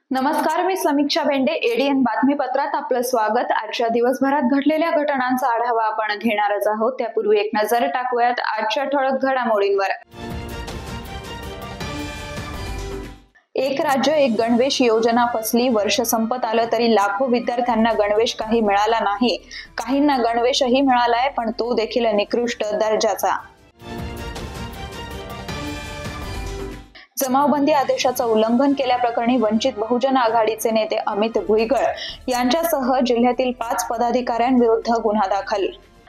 नमस्कार, मी समीक्षा बेंडे. एडीएन बातमीपत्रात आपलं स्वागत. आजच्या दिवसभरात घडलेल्या घटनांचा आढावा आपण घेणारच आहोत. त्यापूर्वी एक नजर टाकूयात आजच्या ठळक घडामोडींवर. एक राज्य एक गणवेश योजना फसली. वर्ष संपत आलं तरी लाखो विद्यार्थ्यांना गणवेश काही मिळाला नाही. काहींना गणवेशही मिळालाय, पण तो देखील निकृष्ट दर्जाचा. जमावबंदी आदेशाचं उल्लंघन केल्याप्रकरणी वंचित बहुजन आघाडीचे नेते अमित भुईगळ यांच्यासह जिल्ह्यातील 5 पदाधिकाऱ्यांविरुद्ध गुन्हा दाखल.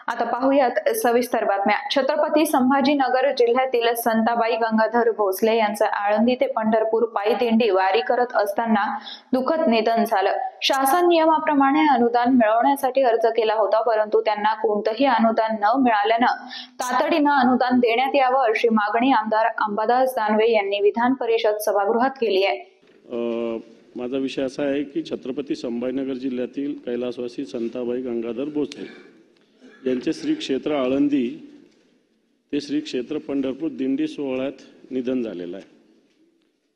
आता पाहूयात सविस्तर बातम्या. छत्रपती संभाजीनगर जिल्ह्यातील संताबाई गंगाधर भोसले यांचं आळंदी ते पंढरपूर पायी दिंडी वारी करत असताना दुःखद निधन झालं. शासन नियमाप्रमाणे अनुदान मिळवण्यासाठी अर्ज केला होता, परंतु त्यांना कोणतंही अनुदान न मिळाल्यानं तातडीनं अनुदान देण्यात यावं अशी मागणी आमदार अंबादास दानवे यांनी विधान परिषद सभागृहात केली आहे. माझा विषय असा आहे की छत्रपती संभाजीनगर जिल्ह्यातील कैलासवासी संताबाई गंगाधर भोसले यांचे श्री क्षेत्र आळंदी ते श्री क्षेत्र पंढरपूर दिंडी सोहळ्यात निधन झालेलं आहे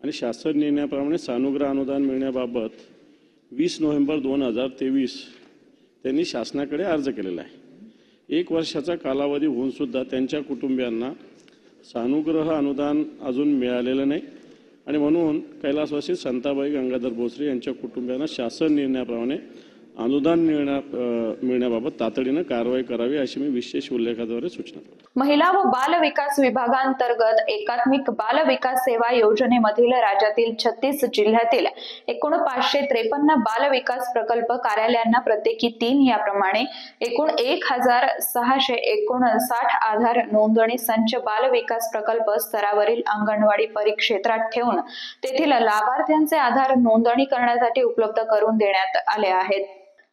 आणि शासन निर्णयाप्रमाणे सानुग्रह अनुदान मिळण्याबाबत 20 नोव्हेंबर 2023 त्यांनी शासनाकडे अर्ज केलेला आहे. 1 वर्षाचा कालावधी होऊन सुद्धा त्यांच्या कुटुंबियांना सानुग्रह अनुदान अजून मिळालेलं नाही आणि म्हणून कैलासवासी संताबाई गंगाधर भोसले यांच्या कुटुंबियांना शासन निर्णयाप्रमाणे अनुदान मिळण्याबाबत तातडीनं कारवाई करावी अशी मी विशेष उल्लेखाद्वारे सूचना करतो. महिला व बाल विकास विभागांतर्गत एकात्मिक बाल विकास सेवा योजनेमधील राज्यातील 36 जिल्ह्यातील एकूण 553 बाल विकास प्रकल्प कार्यालयांना प्रत्येकी 3 याप्रमाणे एकूण 1659 आधार नोंदणी संच बाल विकास प्रकल्प स्तरावरील अंगणवाडी परिक्षेत्रात ठेवून तेथील लाभार्थ्यांचे आधार नोंदणी करण्यासाठी उपलब्ध करून देण्यात आले आहेत.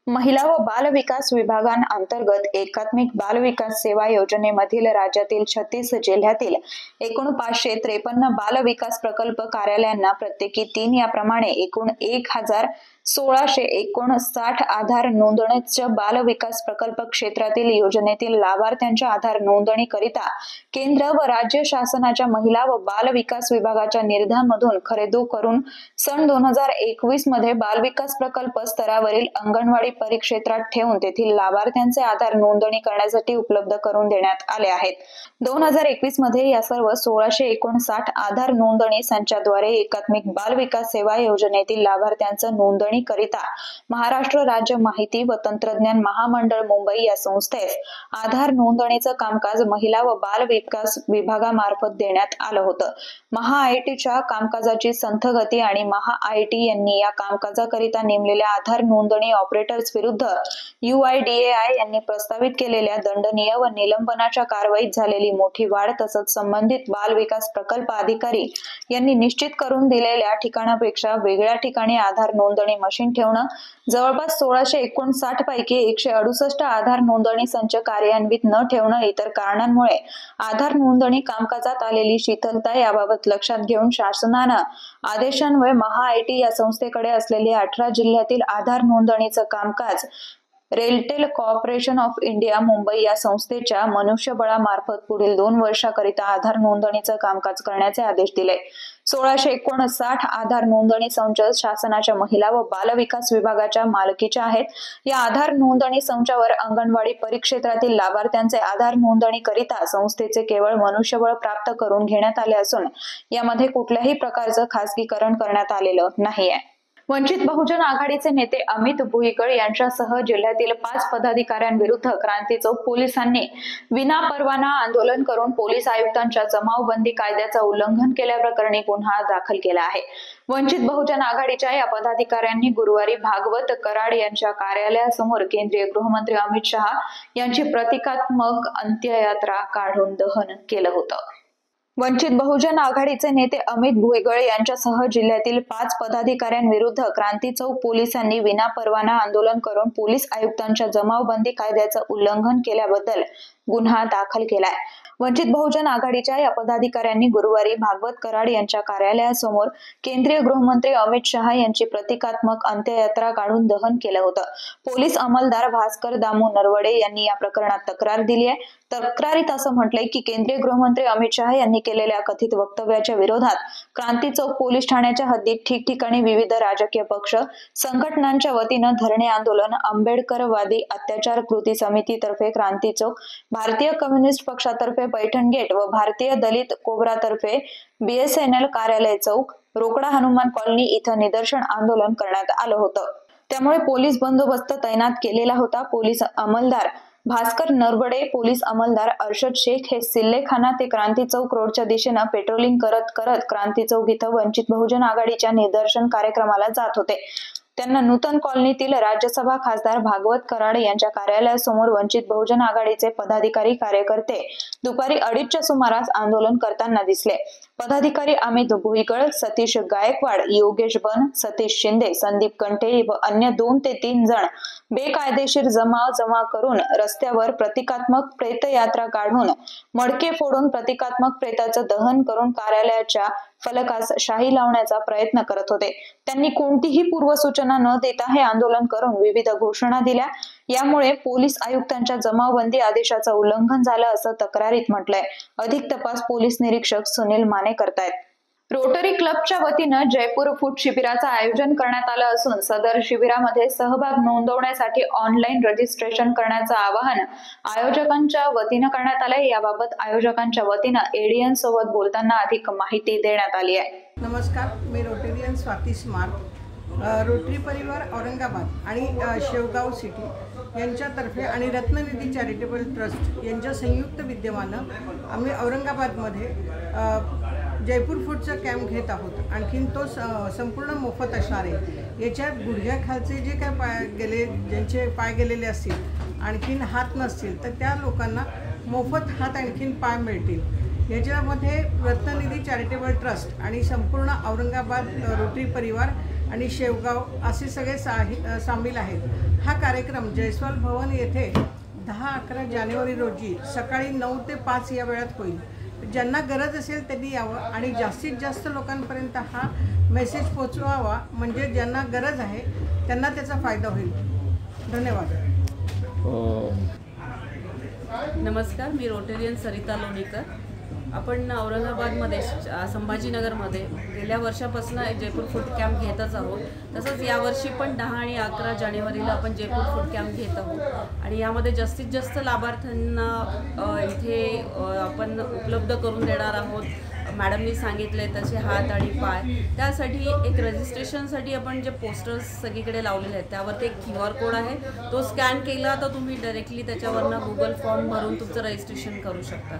महिला व बाल विकास विभागांतर्गत एकात्मिक बाल विकास सेवा योजनेमधील राज्यातील 36 जिल्ह्यातील एकूण 553 बाल विकास प्रकल्प कार्यालयांना प्रत्येकी 3 याप्रमाणे एकूण 1659 आधार नोंदणीच्या बाल विकास प्रकल्प क्षेत्रातील योजनेतील लाभार्थ्यांच्या आधार नोंदणी करिता केंद्र व राज्य शासनाच्या महिला व बाल विकास विभागाच्या निर्धामधून खरेदी करून सन 2021 मध्ये बाल विकास प्रकल्प स्तरावरील अंगणवाडी परिक्षेत्रात ठेवून तेथील लाभार्थ्यांचे आधार नोंदणी करण्यासाठी उपलब्ध करून देण्यात आले आहेत. 2021 मध्ये या सर्व 1659 आधार नोंदणी संचाद्वारे एकात्मिक बाल विकास सेवा योजनेतील लाभार्थ्यांचं नोंदणी करिता महाराष्ट्र राज्य माहिती व तंत्रज्ञान महामंडळ मुंबई या संस्थेस आधार नोंदणीचं कामकाज महिला व बाल विकास विभागामार्फत देण्यात आलं होतं. महा-आयटीच्या कामकाजाची संथ गती आणि महा-आयटी यांनी या कामकाजाकरिता नेमलेल्या आधार नोंदणी ऑपरेटर्स विरुद्ध UIDAI यांनी प्रस्तावित केलेल्या दंडनीय व निलंबनाच्या कारवाईत झालेली मोठी वाढ तसंच संबंधित बाल विकास प्रकल्प अधिकारी यांनी निश्चित करून दिलेल्या ठिकाणापेक्षा वेगळ्या ठिकाणी आधार नोंदणी मशीन ठेवणं, जवळपास 1659 पैकी 168 आधार नोंदणी संच कार्यान्वित न ठेवणं, इतर कारणांमुळे आधार नोंदणी कामकाजात आलेली शिथिलता याबाबत लक्षात घेऊन शासनानं आदेशान्वये महा-आयटी या संस्थेकडे असलेले 18 जिल्ह्यातील आधार नोंदणीचं कामकाज RailTel corporation of India Mumbai या संस्थेच्या मनुष्यबळामार्फत पुढील 2 वर्षाकरिता आधार नोंदणीचं कामकाज करण्याचे आदेश दिले. 1659 आधार नोंदणी संच शासनाच्या महिला व बाल विकास विभागाच्या मालकीच्या आहेत. या आधार नोंदणी संचावर अंगणवाडी परिक्षेत्रातील लाभार्थ्यांचे आधार नोंदणी करिता संस्थेचे केवळ मनुष्यबळ प्राप्त करून घेण्यात आले असून यामध्ये कुठल्याही प्रकारचं खासगीकरण करण्यात आलेलं नाहीये. वंचित बहुजन आघाडीचे नेते अमित भुईगळ यांच्यासह जिल्ह्यातील 5 पदाधिकाऱ्यांविरुद्ध क्रांती चौक पोलिसांनी विनापरवाना आंदोलन करून पोलीस आयुक्तांच्या जमावबंदी कायद्याचं उल्लंघन केल्याप्रकरणी गुन्हा दाखल केला आहे. वंचित बहुजन आघाडीच्या या पदाधिकाऱ्यांनी गुरुवारी भागवत कराड यांच्या कार्यालयासमोर केंद्रीय गृहमंत्री अमित शहा यांची प्रतिकात्मक अंत्ययात्रा काढून दहन केलं होतं. वंचित बहुजन आघाडीचे नेते अमित भुईगळ यांच्यासह जिल्ह्यातील 5 पदाधिकाऱ्यांविरुद्ध क्रांती चौक पोलिसांनी विनापरवाना आंदोलन करून पोलीस आयुक्तांच्या जमावबंदी कायद्याचं उल्लंघन केल्याबद्दल गुन्हा दाखल केलाय। वंचित बहुजन आघाडीच्या या पदाधिकाऱ्यांनी गुरुवारी भागवत कराड यांच्या कार्यालयासमोर केंद्रीय गृहमंत्री अमित शहा यांची प्रतिकात्मक अंत्ययात्रा काढून दहन केलं होतं। पोलीस अंमलदार भास्कर दामू नरवडे यांनी या प्रकरणात तक्रार दिली आहे। तक्रारीत असं म्हटलंय की केंद्रीय गृहमंत्री अमित शहा यांनी केलेल्या कथित वक्तव्याच्या विरोधात क्रांती चौक पोलीस ठाण्याच्या हद्दीत ठिकठिकाणी विविध राजकीय पक्ष संघटनांच्या वतीनं धरणे आंदोलन, आंबेडकरवादी अत्याचार कृती समितीतर्फे क्रांती चौक, भारतीय कम्युनिस्ट पक्षातर्फे पैठण गेट व भारतीय दलित कोबरातर्फे BSNL कार्यालय चौक, रोकडा हनुमान कॉलनी इथं निदर्शन आंदोलन करण्यात आलं होतं। त्यामुळे पोलीस बंदोबस्त तैनात केलेला होता। पोलीस अंमलदार भास्कर नरवडे, पोलीस अंमलदार अर्शद शेख हे सिल्लेखाना ते क्रांती चौक रोडच्या दिशेनं पेट्रोलिंग करत क्रांती चौक इथं वंचित बहुजन आघाडीच्या निदर्शन कार्यक्रमाला जात होते। त्यांना नूतन कॉलनीतील राज्यसभा खासदार भागवत कराड यांच्या कार्यालयासमोर वंचित बहुजन आघाडीचे पदाधिकारी कार्यकर्ते दुपारी 2:30च्या सुमारास आंदोलन करताना दिसले। पदाधिकारी अमित भुईगळ, सतीश गायकवाड, योगेश बन, सतीश शिंदे, संदीप कंठे व अन्य 2 ते 3 जण बेकायदेशीर जमा करून रस्त्यावर प्रतिकात्मक प्रेतयात्रा काढून मडके फोडून प्रतिकात्मक प्रेताचं दहन करून कार्यालयाच्या फलकास शाई लावण्याचा प्रयत्न करत होते। त्यांनी कोणतीही पूर्वसूचना न देता हे आंदोलन करून विविध घोषणा दिल्या। यामुळे पोलीस आयुक्तांच्या जमावबंदी आदेशाचं उल्लंघन झालं असं तक्रारीत म्हटलंय। अधिक तपास पोलीस निरीक्षक सुनील माने करतायत। रोटरी क्लबच्या वतीनं जयपूर फूट शिबिराचं आयोजन करण्यात आलं असून सदर शिबिरामध्ये सहभाग नोंदवण्यासाठी ऑनलाईन रजिस्ट्रेशन करण्याचं आवाहन आयोजकांच्या वतीनं करण्यात आलंय। याबाबत आयोजकांच्या वतीनं एडीएन सोबत बोलताना अधिक माहिती देण्यात आली आहे। नमस्कार, मी रोटेरियन स्वाती स्मार्ट, रोटरी परिवार औरंगाबाद आणि शेवगाव सिटी यांच्यातर्फे आणि रत्ननिधी चॅरिटेबल ट्रस्ट यांच्या संयुक्त विद्यमानं आम्ही औरंगाबादमध्ये जयपूर फूडचा कॅम्प घेत आहोत। आणखीन तो संपूर्ण मोफत असणार आहे। याच्यात गुडघ्याखालचे जे काय ज्यांचे पाय गेलेले असतील, आणखीन हात नसतील, तर त्या लोकांना मोफत हात आणखीन पाय मिळतील। याच्यामध्ये रत्ननिधी चॅरिटेबल ट्रस्ट आणि संपूर्ण औरंगाबाद रोटरी परिवार आणि शेवगाव असे सगळे सामील आहेत। हा कार्यक्रम जयस्वाल भवन येथे 10-11 जानेवारी रोजी सकाळी 9 ते 5 या वेळात होईल। ज्यांना गरज असेल त्यांनी यावं आणि जास्तीत जास्त लोकांपर्यंत हा मेसेज पोचवावा, म्हणजे ज्यांना गरज आहे त्यांना त्याचा फायदा होईल। धन्यवाद। नमस्कार, मी रोटेरियन सरिता लोणीकर। आपण औरंगाबादमध्ये संभाजीनगरमध्ये गेल्या वर्षापासून जयपूर फूड कॅम्प घेतच आहोत। तसंच यावर्षी पण 10 आणि 11 जानेवारीला आपण जयपूर फूड कॅम्प घेत आहोत आणि यामध्ये जास्तीत जास्त लाभार्थ्यांना इथे आपण उपलब्ध करून देणार आहोत। मॅडमनी सांगितले तसे हात आणि पाय, त्यासाठी एक रजिस्ट्रेशनसाठी आपण जे पोस्टर्स सगळीकडे लावलेले आहेत त्यावरती एक QR कोड आहे। तो स्कॅन केला तर तुम्ही डायरेक्टली त्याच्यावरनं गुगल फॉर्म भरून तुमचं रजिस्ट्रेशन करू शकता।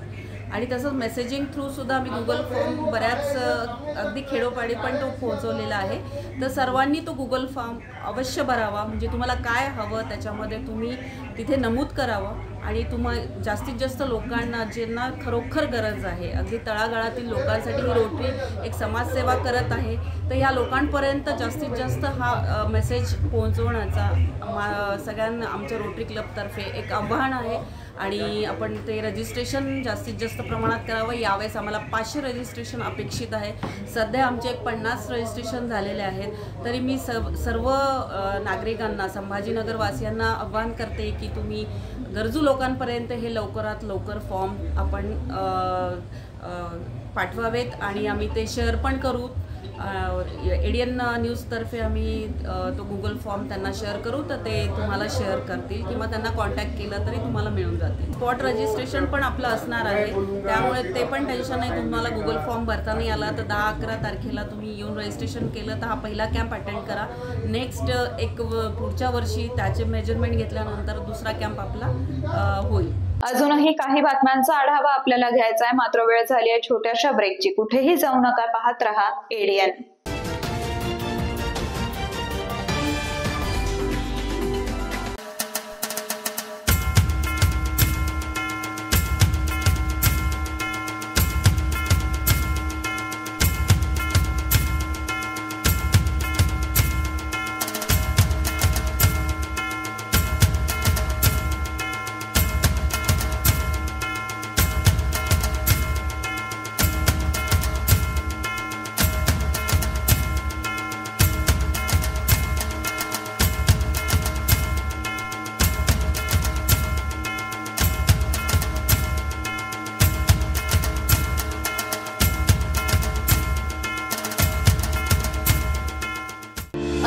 आणि तसंच मेसेजिंग थ्रूसुद्धा आम्ही गुगल फॉर्म बऱ्याच अगदी खेडोपाडी पण तो पोहोचवलेला आहे। तर सर्वांनी तो गुगल फॉर्म अवश्य भरावा, म्हणजे तुम्हाला काय हवं त्याच्यामध्ये तुम्ही तिथे नमूद करावं आणि जास्तीत जास्त लोकांना ज्यांना खरोखर गरज आहे, अगदी तळागाळातील लोकांसाठी ही रोटरी एक समाजसेवा करत आहे। तर ह्या लोकांपर्यंत जास्तीत जास्त हा मेसेज पोहोचवण्याचा सगळ्यांना आमच्या रोटरी क्लबतर्फे एक आव्हान आहे आणि आपण ते रजिस्ट्रेशन जास्तीत जास्त प्रमाणात करावं। यावेळेस आम्हाला 500 रजिस्ट्रेशन अपेक्षित आहे। सध्या आमचे 50 रजिस्ट्रेशन झालेले आहेत। तरी मी सर्व नागरिकांना, संभाजीनगरवासियांना आव्हान करते की तुम्ही गरजू लोकांपर्यंत हे लवकरात लवकर फॉर्म आपण पाठवावेत आणि आम्ही ते शेअर पण करू। एडीएन न्यूजतर्फे आम्ही तो गुगल फॉर्म त्यांना शेअर करू, तर ते तुम्हाला शेअर करतील किंवा त्यांना कॉन्टॅक्ट केला तरी तुम्हाला मिळून जातील। स्पॉट रजिस्ट्रेशन पण आपलं असणार आहे, त्यामुळे ते पण टेन्शन नाही। तुम्हाला गुगल फॉर्म भरता नाही आला तर 10-11 तारखेला तुम्ही येऊन रजिस्ट्रेशन केलं तर हा पहिला कॅम्प अटेंड करा। नेक्स्ट एक पुढच्या वर्षी त्याचे मेजरमेंट घेतल्यानंतर दुसरा कॅम्प आपला होईल। अजूनही काही बातम्यांचा आढावा आपल्याला घ्यायचा आहे, मात्र वेळ झाली आहे छोट्याशा ब्रेकची। कुठेही जाऊ नका, पाहत रहा एडीएन।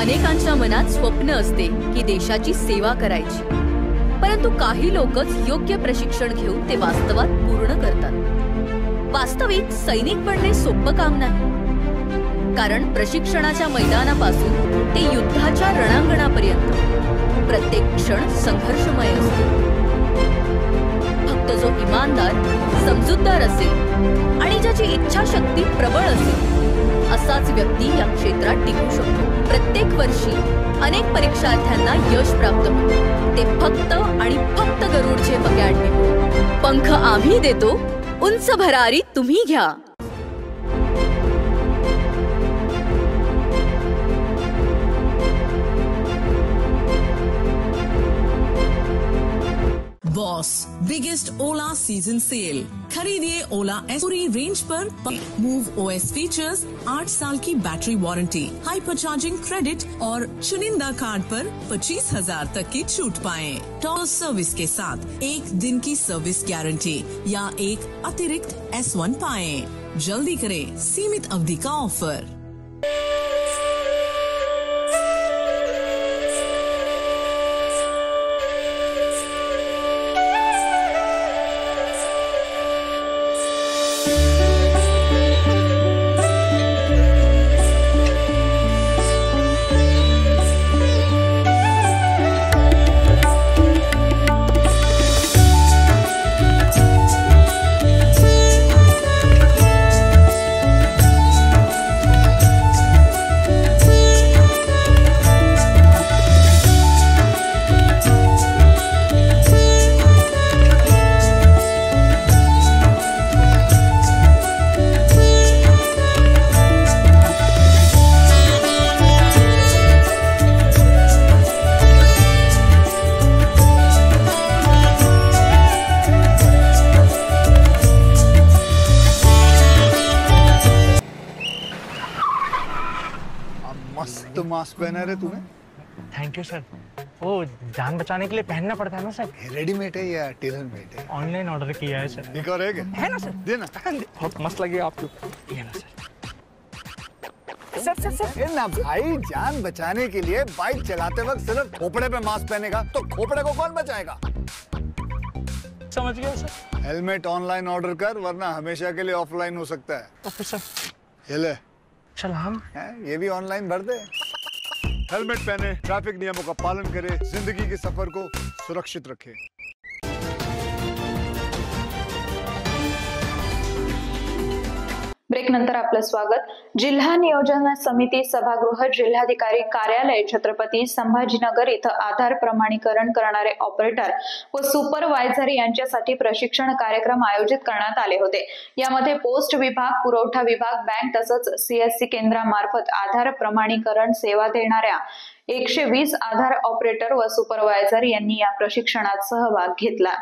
अनेकांच्या मनात स्वप्न असते की देशाची सेवा करायची, परंतु काही लोकच योग्य प्रशिक्षण घेऊन ते वास्तवात पूर्ण करतात। वास्तविक सैनिक बनणे सोपं काम नाही, कारण प्रशिक्षणाच्या मैदानापासून ते युद्धाच्या रणांगणापर्यंत प्रत्येक क्षण संघर्षमय असतो। फक्त जो इमानदार, समजूतदार असेल आणि ज्याची इच्छाशक्ती प्रबळ असेल असाच व्यक्ती या क्षेत्रात टिकू शकतो। प्रत्येक वर्षी अनेक परीक्षार्थ्यांना यश प्राप्त होते, ते फक्त आणि फक्त गरुडचे अकॅडमी। पंख आम्ही देतो, उंच भरारी तुम्ही घ्या। बॉस बिगेस्ट ओला सीजन सेल। खरीदिए ओला एस पूरी रेंज पर। मूव ओएस फीचर्स, 8 साल की battery warranty, hyper charging credit और चुनिंदा कार्ड पर 25,000 तक की छूट पाएं। टॉप सर्विस के साथ 1 दिन की सर्विस गारंटी या एक अतिरिक्त S1 पाएं। जल्दी करें, सीमित अवधि का ऑफर। मस्त मास्क पहना रे तूने। Thank you sir. वो जान बचाने के लिए पहनना पड़ता है ना सर। रेडीमेड है या टेलर मेड है? ऑनलाइन ऑर्डर किया है सर। एक और है ना सर। देना। बहुत मस्त लगे आपको। ये ना सर। सर ना भाई, जान बचाने के लिए बाइक चलाते वक्त सिर्फ खोपड़े पे मास्क पहनेगा तो खोपड़े को कौन बचाएगा? समझ गया सर। हेलमेट ऑनलाइन ऑर्डर कर, वरना हमेशा के लिए ऑफलाइन हो सकता है। Okay sir. ये ले। चल हम ये भी ऑनलाइन भर दे। हेलमेट पहने, ट्रैफिक नियमों का पालन करे, जिंदगी के सफर को सुरक्षित रखे। ब्रेक नंतर आपलं स्वागत। जिल्हा नियोजन समिती सभागृह, जिल्हाधिकारी कार्यालय, छत्रपती संभाजीनगर इथं आधार प्रमाणीकरण करणारे ऑपरेटर व सुपरवायझर यांच्यासाठी प्रशिक्षण कार्यक्रम आयोजित करण्यात आले होते। यामध्ये पोस्ट विभाग, पुरवठा विभाग, बँक तसंच CSC केंद्रामार्फत आधार प्रमाणीकरण सेवा देणाऱ्या 120 आधार ऑपरेटर व सुपरवायझर यांनी या प्रशिक्षणात सहभाग घेतला।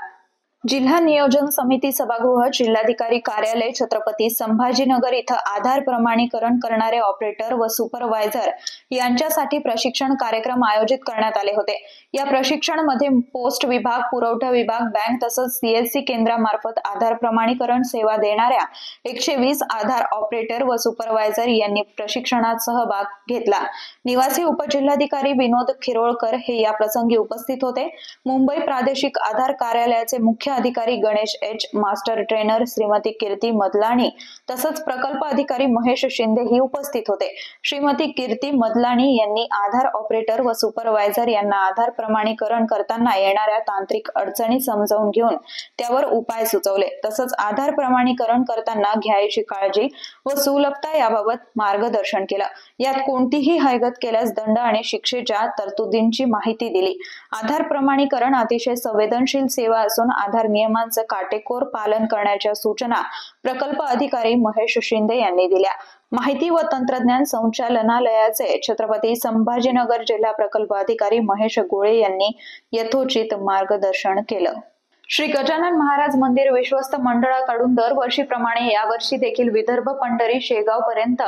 जिल्हा नियोजन समिती सभागृह, जिल्हाधिकारी कार्यालय, छत्रपती संभाजीनगर इथं आधार प्रमाणीकरण करणारे ऑपरेटर व सुपरवायझर यांच्यासाठी प्रशिक्षण कार्यक्रम आयोजित करण्यात आले होते। या प्रशिक्षणामध्ये पोस्ट विभाग, पुरवठा विभाग, बँक तसंच CSC केंद्रामार्फत आधार प्रमाणीकरण सेवा देणाऱ्या 120 आधार ऑपरेटर व सुपरवायझर यांनी प्रशिक्षणात सहभाग घेतला। निवासी उपजिल्हाधिकारी विनोद खिरोळकर हे या प्रसंगी उपस्थित होते। मुंबई प्रादेशिक आधार कार्यालयाचे मुख्य अधिकारी Ganesh H, master trainer Shrimati Kirti Madlani तसंच प्रकल्प अधिकारी महेश शिंदे ही उपस्थित होते। श्रीमती कीर्ती मदलाणी यांनी आधार ऑपरेटर व सुपरवायझर यांना आधार प्रमाणीकरण करताना येणाऱ्या तांत्रिक अडचणी समजावून घेऊन त्यावर उपाय सुचवले। तसंच आधार प्रमाणीकरण करताना घ्यायची काळजी व सुलभता याबाबत मार्गदर्शन केलं। यात कोणतीही हयगत केल्यास दंड आणि शिक्षेच्या तरतुदींची माहिती दिली। आधार प्रमाणीकरण अतिशय संवेदनशील सेवा असून आधार नियमांचे काटेकोर पालन करण्याच्या सूचना प्रकल्प अधिकारी महेश शिंदे यांनी दिल्या। माहिती व तंत्रज्ञान संचालनालयाचे छत्रपती संभाजीनगर जिल्हा प्रकल्प अधिकारी महेश गोळे यांनी यथोचित मार्गदर्शन केलं। श्री गजानन महाराज मंदिर विश्वस्त मंडळाकडून दरवर्षीप्रमाणे यावर्षी देखील विदर्भ पंढरी शेगाव पर्यंत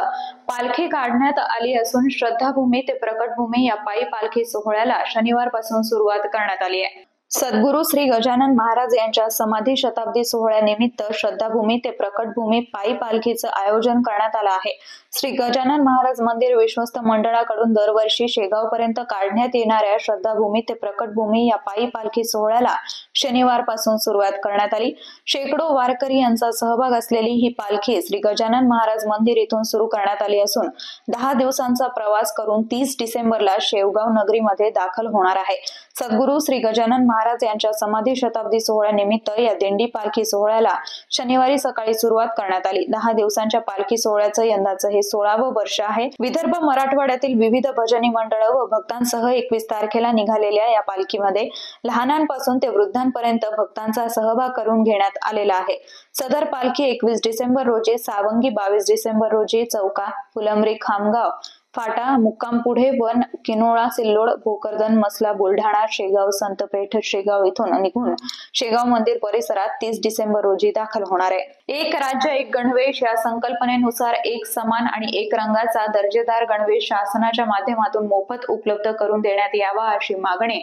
पालखी काढण्यात आली असून श्रद्धाभूमी ते प्रकटभूमी या पायी पालखी सोहळ्याला शनिवारपासून सुरुवात करण्यात आली आहे। सद्गुरू श्री गजानन महाराज यांच्या समाधी शताब्दी सोहळ्यानिमित्त श्रद्धाभूमी ते प्रकटभूमी पायी पालखीचं आयोजन करण्यात आलं आहे। श्री गजानन महाराज मंदिर विश्वस्त मंडळाकडून दरवर्षी शेगावपर्यंत काढण्यात येणाऱ्या श्रद्धाभूमी ते प्रकटभूमी या पायी पालखी सोहळ्याला शनिवारपासून सुरुवात करण्यात आली। शेकडो वारकरी यांचा सहभाग असलेली ही पालखी श्री गजानन महाराज मंदिर इथून सुरू करण्यात आली असून 10 दिवसांचा प्रवास करून 30 डिसेंबरला शेवगाव नगरीमध्ये दाखल होणार आहे। सद्गुरू श्री गजानन महाराज यांच्या समाधी शताब्दी सोहळ्यानिमित्त या दिंडी पालखी सोहळ्याला शनिवारी सकाळी सुरुवात करण्यात आली। 10 दिवसांच्या पालखी सोहळ्याचं यंदाचं हे 16वं वर्ष आहे। विदर्भ मराठवाड्यातील विविध भजनी मंडळ व भक्तांसह 21 तारखेला निघालेल्या या पालखीमध्ये लहानांपासून ते वृद्धांपर्यंत भक्तांचा सहभाग करून घेण्यात आलेला आहे। सदर पालखी 21 डिसेंबर रोजी सावंगी, 22 डिसेंबर रोजी चौका, फुलंब्री, खामगाव फाटा, मुक्काम पुढे, वन, किनोळा, सिल्लोड, भोकरदन, मसला, बुलढाणा, शेगाव, संतपेठ, शेगाव इथून निघून शेगाव मंदिर परिसरात 30 डिसेंबर रोजी दाखल होणार आहे। एक राज्य एक गणवेश या संकल्पनेनुसार एक समान आणि एक रंगाचा दर्जेदार गणवेश शासनाच्या माध्यमातून मोफत उपलब्ध करून देण्यात यावा अशी मागणी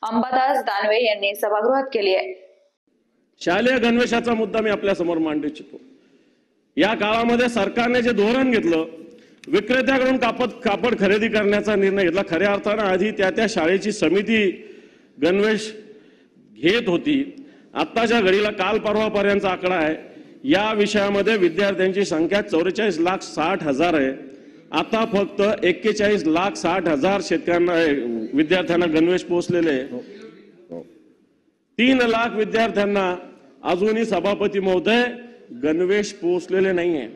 अंबादास दानवे यांनी सभागृहात केली आहे। शालेय गणवेशाचा मुद्दा मी आपल्या समोर मांडू इच्छितो। या काळामध्ये सरकारने जे धोरण घेतलं, विक्रेत्याकडून कापड खरेदी करण्याचा निर्णय घेतला। खऱ्या अर्थानं आधी त्या शाळेची समिती गणवेश घेत होती। आत्ताच्या घडीला काल परवापर्यंतचा आकडा आहे, या विषयामध्ये विद्यार्थ्यांची संख्या 44,60,000 आहे। आता फक्त 41,60,000 शेतकऱ्यांना विद्यार्थ्यांना गणवेश पोहोचलेले। 3 लाख विद्यार्थ्यांना अजूनही सभापती महोदय गणवेश पोहोचलेले नाहीये।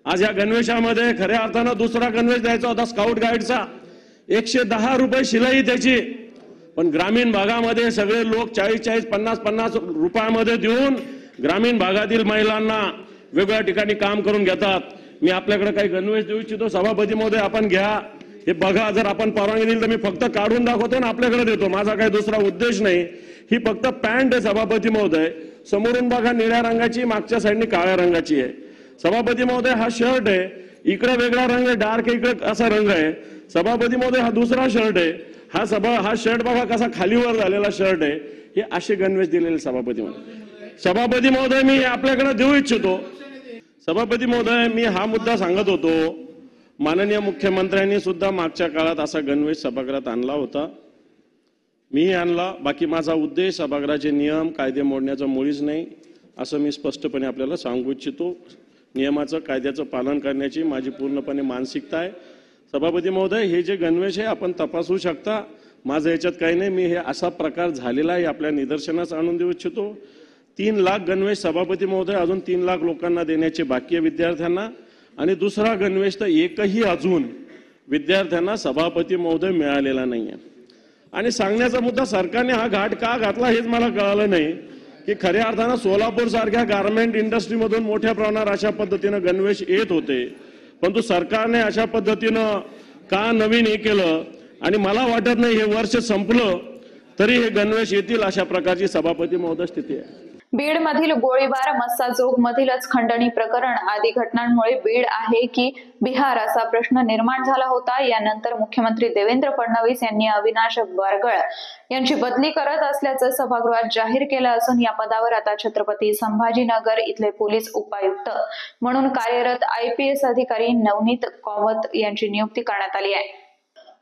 आज या गणवेशामध्ये खऱ्या अर्थानं दुसरा गणवेश द्यायचा होता स्काउट गाईडचा, 110 रुपये शिलाई त्याची, पण ग्रामीण भागामध्ये सगळे लोक 40-40, 50-50 रुपयामध्ये देऊन ग्रामीण भागातील महिलांना वेगवेगळ्या ठिकाणी काम करून घेतात। मी आपल्याकडे काही गणवेश देऊ इच्छितो, सभापती महोदय आपण घ्या, हे बघा, जर आपण परवानगी दिली तर मी फक्त काढून दाखवतो आणि आपल्याकडे देतो, माझा काही दुसरा उद्देश नाही। ही फक्त पॅन्ट आहे सभापती महोदय, समोरून बघा निळ्या रंगाची, मागच्या साईडनी काळ्या रंगाची आहे। सभापती महोदय हा शर्ट आहे, इकडे वेगळा रंग आहे, डार्क इकडे असा रंग आहे। सभापती महोदय हा दुसरा शर्ट आहे, हा शर्ट बघा कसा खालीवर झालेला शर्ट आहे। हे असे गणवेश दिलेले सभापती महोदय। सभापती महोदय मी आपल्याकडे देऊ इच्छितो। सभापती महोदय मी हा मुद्दा सांगत होतो, माननीय मुख्यमंत्र्यांनी सुद्धा मागच्या काळात असा गणवेश सभागृहात आणला होता, मी आणला। बाकी माझा उद्देश सभागृहाचे नियम कायदे मोडण्याचा मुळीच नाही, असं मी स्पष्टपणे आपल्याला सांगू इच्छितो। नियमाचं कायद्याचं पालन करण्याची माझी पूर्णपणे मानसिकता आहे। सभापती महोदय हे जे गणवेश आहे आपण तपासू शकता, माझं याच्यात काही नाही, मी हे असा प्रकार झालेला आहे आपल्या निदर्शनास आणून देऊ इच्छितो। 3 लाख गणवेश सभापती महोदय अजून 3 लाख लोकांना देण्याचे बाकी आहे विद्यार्थ्यांना, आणि दुसरा गणवेश तर एकही अजून विद्यार्थ्यांना सभापती महोदय मिळालेला नाहीये। आणि सांगण्याचा मुद्दा, सरकारने हा घाट का घातला हेच मला कळालं नाही की खऱ्या अर्थानं सोलापूर सारख्या गारमेंट इंडस्ट्रीमधून मोठ्या प्रमाणावर अशा पद्धतीनं गणवेश येत होते, परंतु सरकारने अशा पद्धतीनं का नवीन हे केलं, आणि मला वाटत नाही हे वर्ष संपलं तरी हे गणवेश येतील अशा प्रकारची सभापती महोदय स्थिती आहे। बीड मधील गोळीबार, मस्साजोग मधीलच खंडणी प्रकरण आदी घटनांमुळे बीड आहे की बिहार असा प्रश्न निर्माण झाला होता। यानंतर मुख्यमंत्री देवेंद्र फडणवीस यांनी अविनाश बारगळ यांची बदली करत असल्याचं सभागृहात जाहीर केलं असून या पदावर आता छत्रपती संभाजीनगर इथले पोलीस उपायुक्त म्हणून कार्यरत IPS अधिकारी नवनीत कौवत यांची नियुक्ती करण्यात आली आहे।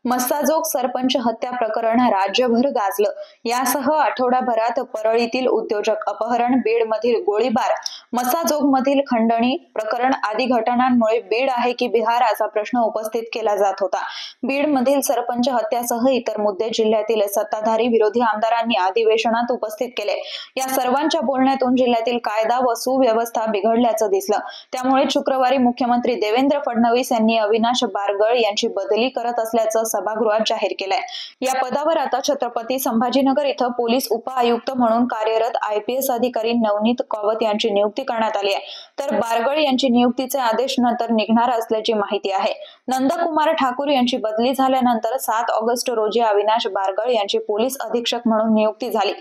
मस्साजोग सरपंच हत्या प्रकरण राज्यभर गाजलं। यासह आठवडाभरात परळीतील उद्योजक अपहरण, बीड मधील गोळीबार, मस्साजोग मधील खंडणी प्रकरण आदी घटनांमुळे बीड आहे की बिहार असा प्रश्न उपस्थित केला जात होता। बीड मधील सरपंच हत्यासह इतर मुद्दे जिल्ह्यातील सत्ताधारी विरोधी आमदारांनी अधिवेशनात उपस्थित केले। या सर्वांच्या बोलण्यातून जिल्ह्यातील कायदा व सुव्यवस्था बिघडल्याचं दिसलं। त्यामुळे शुक्रवारी मुख्यमंत्री देवेंद्र फडणवीस यांनी अविनाश बारगळ यांची बदली करत असल्याचं सभागृहात जाहीर केलंय। या पदावर आता छत्रपती संभाजीनगर इथं पोलीस उपआयुक्त म्हणून कार्यरत IPS अधिकारी नवनीत कौवत यांची नियुक्ती करण्यात आली आहे, तर बारगळ यांची नियुक्तीचे आदेश नंतर निघणार असल्याची माहिती आहे। नंदकुमार ठाकूर यांची बदली झाल्यानंतर 7 ऑगस्ट रोजी अविनाश बारगळ यांची पोलीस अधीक्षक म्हणून नियुक्ती झाली।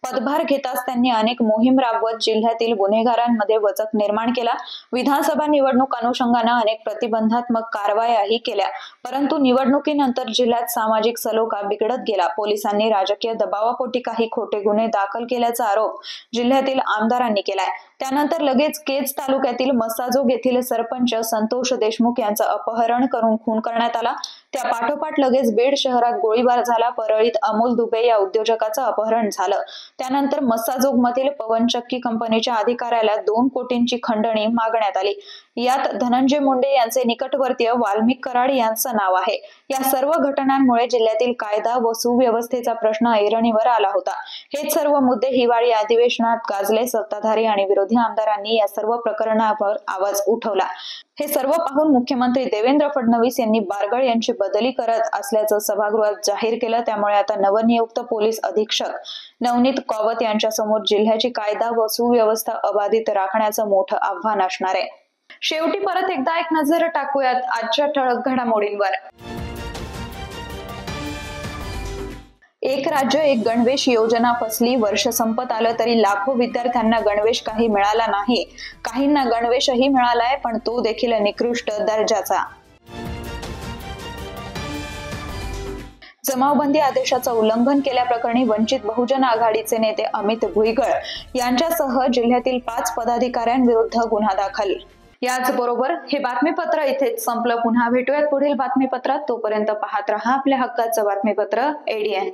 पदभार घेताच त्यांनी अनेक मोहीम राबवत जिल्ह्यातील गुन्हेगारांमध्ये वचक निर्माण केला। विधानसभा निवडणूक अनुषंगाने अनेक प्रतिबंधात्मक कारवायाही केल्या, परंतु निवडणुकीनंतर जिल्ह्यात सामाजिक सलोखा बिघडत गेला। पोलिसांनी राजकीय दबावापोटी काही खोटे गुन्हे दाखल केल्याचा आरोप जिल्ह्यातील आमदारांनी केलाय। त्यानंतर लगेच केज तालुक्यातील मस्साजोग येथील सरपंच संतोष देशमुख यांचं अपहरण करून खून करण्यात आला। त्या पाठोपाठ लगेच बीड शहरात गोळीबार झाला। परळीत अमोल दुबे या उद्योजकाचं अपहरण झालं। त्यानंतर मस्साजोग मधील पवनचक्की कंपनीच्या अधिकाऱ्याला 2 कोटींची खंडणी मागण्यात आली। यात धनंजय मुंडे यांचे निकटवर्तीय वाल्मिक कराड यांचं नाव आहे। या सर्व घटनांमुळे जिल्ह्यातील कायदा व सुव्यवस्थेचा प्रश्न ऐरणीवर आला होता। हे सर्व मुद्दे हिवाळी अधिवेशनात गाजले। सत्ताधारी आणि विरोधी आमदारांनी या सर्व प्रकरणावर आवाज उठवला। हे सर्व पाहून मुख्यमंत्री देवेंद्र फडणवीस यांनी बारगळ यांची बदली करत असल्याचं सभागृहात जाहीर केलं। त्यामुळे आता नवनियुक्त पोलीस अधीक्षक नवनीत कौवत यांच्या समोर जिल्ह्याची कायदा व सुव्यवस्था अबाधित राखण्याचं मोठं आव्हान असणार आहे। शेवटी परत एकदा एक नजर टाकूयात आजच्या ठळक घडामोडींवर। एक राज्य एक गणवेश योजना फसली। वर्ष संपत आलं तरी लाखो विद्यार्थ्यांना गणवेश काही मिळाला नाही। काहींना गणवेशही मिळालाय, पण तो देखील निकृष्ट दर्जाचा। जमावबंदी आदेशाचं उल्लंघन केल्याप्रकरणी वंचित बहुजन आघाडीचे नेते अमित भुईगळ यांच्यासह जिल्ह्यातील 5 पदाधिकाऱ्यांविरुद्ध गुन्हा दाखल। याचबरोबर हे बातमीपत्र इथेच संपलं। पुन्हा भेटूयात पुढील बातमीपत्रात। तोपर्यंत पाहत रहा आपल्या हक्काचं बातमीपत्र ADN।